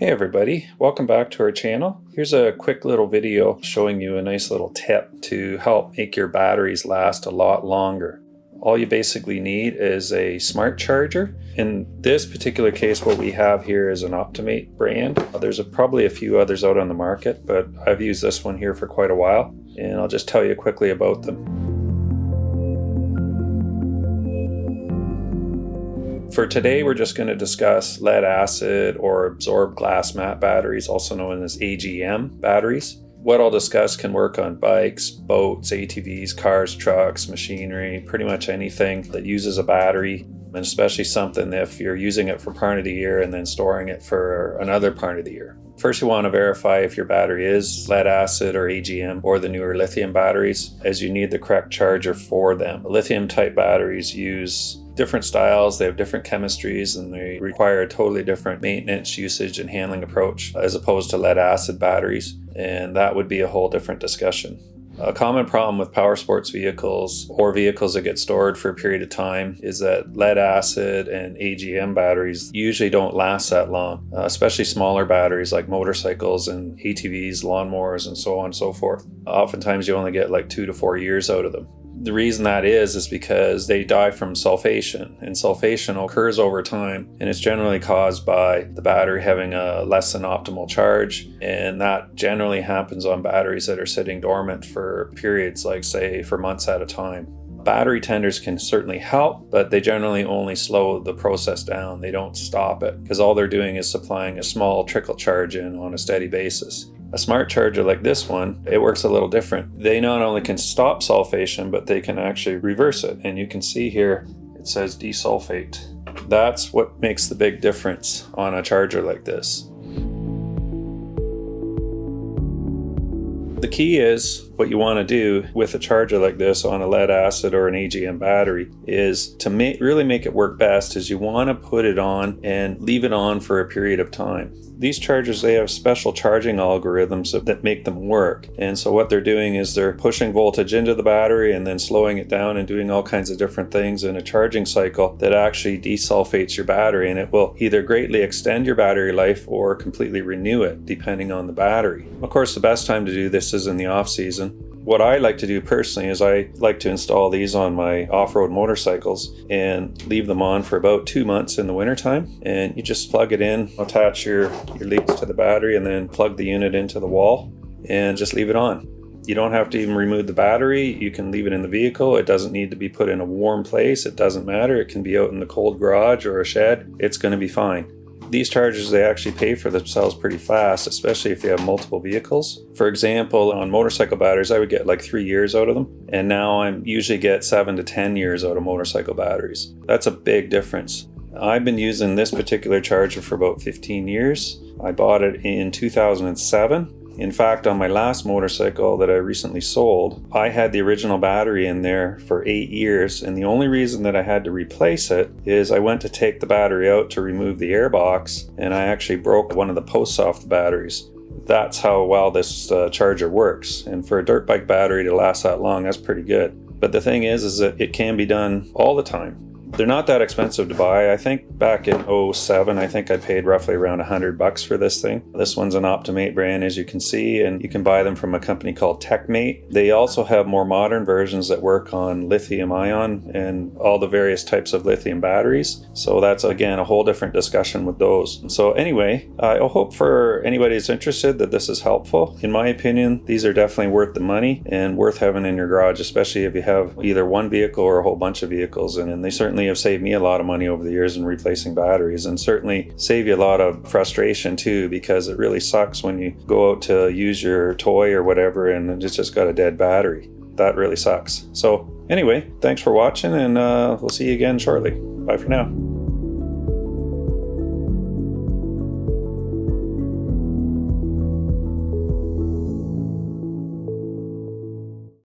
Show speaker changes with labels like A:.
A: Hey everybody, welcome back to our channel. Here's a quick little video showing you a nice little tip to help make your batteries last a lot longer. All you basically need is a smart charger. In this particular case, what we have here is an Optimate brand. There's probably a few others out on the market, but I've used this one here for quite a while, and I'll just tell you quickly about them. For today, we're just going to discuss lead acid or absorbed glass mat batteries, also known as AGM batteries. What I'll discuss can work on bikes, boats, ATVs, cars, trucks, machinery, pretty much anything that uses a battery, and especially something if you're using it for part of the year and then storing it for another part of the year. First, you want to verify if your battery is lead acid or AGM or the newer lithium batteries, as you need the correct charger for them. Lithium type batteries use different styles, they have different chemistries, and they require a totally different maintenance, usage, and handling approach as opposed to lead acid batteries, and that would be a whole different discussion. A common problem with power sports vehicles or vehicles that get stored for a period of time is that lead acid and AGM batteries usually don't last that long, especially smaller batteries like motorcycles and ATVs, lawnmowers, and so on and so forth. Oftentimes you only get like 2 to 4 years out of them. The reason that is because they die from sulfation, and sulfation occurs over time, and it's generally caused by the battery having a less than optimal charge, and that generally happens on batteries that are sitting dormant for periods, like say for months at a time. Battery tenders can certainly help, but they generally only slow the process down. They don't stop it, because all they're doing is supplying a small trickle charge in on a steady basis. A smart charger like this one, it works a little different. They not only can stop sulfation, but they can actually reverse it. And you can see here, it says desulfate. That's what makes the big difference on a charger like this. The key is, what you want to do with a charger like this on a lead acid or an AGM battery is to really make it work best is you want to put it on and leave it on for a period of time. These chargers, they have special charging algorithms that make them work. And so what they're doing is they're pushing voltage into the battery and then slowing it down and doing all kinds of different things in a charging cycle that actually desulfates your battery, and it will either greatly extend your battery life or completely renew it depending on the battery. Of course, the best time to do this is in the off season. What I like to do personally is I like to install these on my off-road motorcycles and leave them on for about 2 months in the wintertime. And you just plug it in, attach your leads to the battery, and then plug the unit into the wall and just leave it on. You don't have to even remove the battery. You can leave it in the vehicle. It doesn't need to be put in a warm place. It doesn't matter. It can be out in the cold garage or a shed. It's going to be fine. These chargers, they actually pay for themselves pretty fast, especially if you have multiple vehicles. For example, on motorcycle batteries, I would get like 3 years out of them. And now I usually get 7 to 10 years out of motorcycle batteries. That's a big difference. I've been using this particular charger for about 15 years. I bought it in 2007. In fact, on my last motorcycle that I recently sold, I had the original battery in there for 8 years, and the only reason that I had to replace it is I went to take the battery out to remove the air box, and I actually broke one of the posts off the batteries. That's how well this charger works, and for a dirt bike battery to last that long, that's pretty good. But the thing is that it can be done all the time. They're not that expensive to buy. I think back in 2007, I think I paid roughly around $100 for this thing. This one's an Optimate brand, as you can see, and you can buy them from a company called TechMate. They also have more modern versions that work on lithium ion and all the various types of lithium batteries. So that's, again, a whole different discussion with those. So anyway, I hope for anybody that's interested that this is helpful. In my opinion, these are definitely worth the money and worth having in your garage, especially if you have either one vehicle or a whole bunch of vehicles. And they certainly have saved me a lot of money over the years in replacing batteries, and certainly save you a lot of frustration too, because it really sucks when you go out to use your toy or whatever and it's just got a dead battery. That really sucks. So anyway, thanks for watching, and we'll see you again shortly. Bye for now.